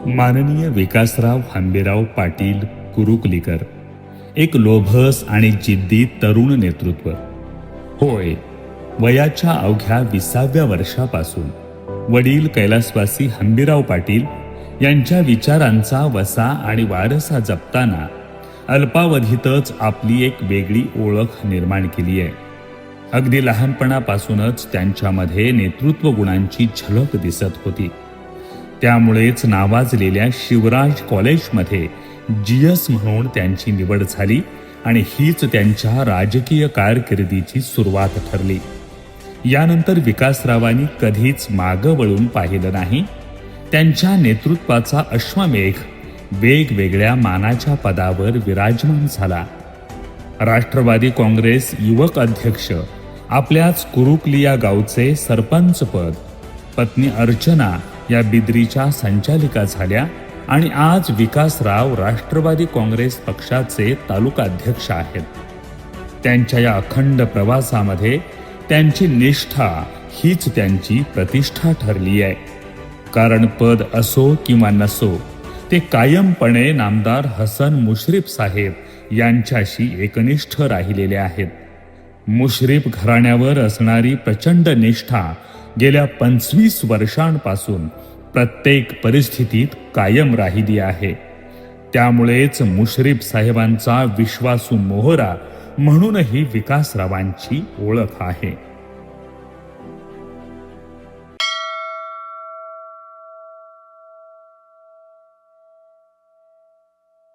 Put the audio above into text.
माननीय विकासराव हंबीरराव पाटील कुरुकलीकर, एक लोभस आणि जिद्दी तरुण नेतृत्व. होय, वयाच्या अवघ्या 20व्या वर्षापासून वडील कैलासवासी हंबीरराव पाटील यांच्या विचारांचा वसा आणि वारसा जपताना अल्पावधीतच आपली एक वेगळी ओळख निर्माण केली आहे. अगदी लहानपणापासूनच त्यांच्यामध्ये नेतृत्व गुणांची झलक दिसत होती. त्यामुळेच नावाजलेल्या शिवराज कॉलेजमध्ये GS म्हणून त्यांची निवड झाली आणि हीच त्यांच्या राजकीय कारकिर्दीची सुरुवात ठरली. यानंतर विकासरावांनी कधीच मागं वळून पाहिलं नाही. त्यांच्या नेतृत्वाचा अश्वमेघ वेगवेगळ्या मानाच्या पदावर विराजमान झाला. राष्ट्रवादी काँग्रेस युवक अध्यक्ष, आपल्याच कुरुकली या गावचे सरपंच पद, पत्नी अर्चना या बिद्रीच्या संचालिका झाल्या आणि आज विकासराव राष्ट्रवादी काँग्रेस पक्षाचे तालुका अध्यक्ष आहेत. त्यांच्या या अखंड प्रवासामध्ये त्यांची निष्ठा हीच त्यांची प्रतिष्ठा ठरली आहे. कारण पद असो किंवा नसो, ते कायमपणे नामदार हसन मुश्रीफ साहेब यांच्याशी एकनिष्ठ राहिलेले आहेत. मुश्रीफ घराण्यावर असणारी प्रचंड निष्ठा गेल्या 25 वर्षांपासून प्रत्येक परिस्थितीत कायम राहिली आहे. त्यामुळेच मुश्रीफ साहेबांचा विश्वासू मोहरा म्हणूनही विकासरावांची ओळख आहे.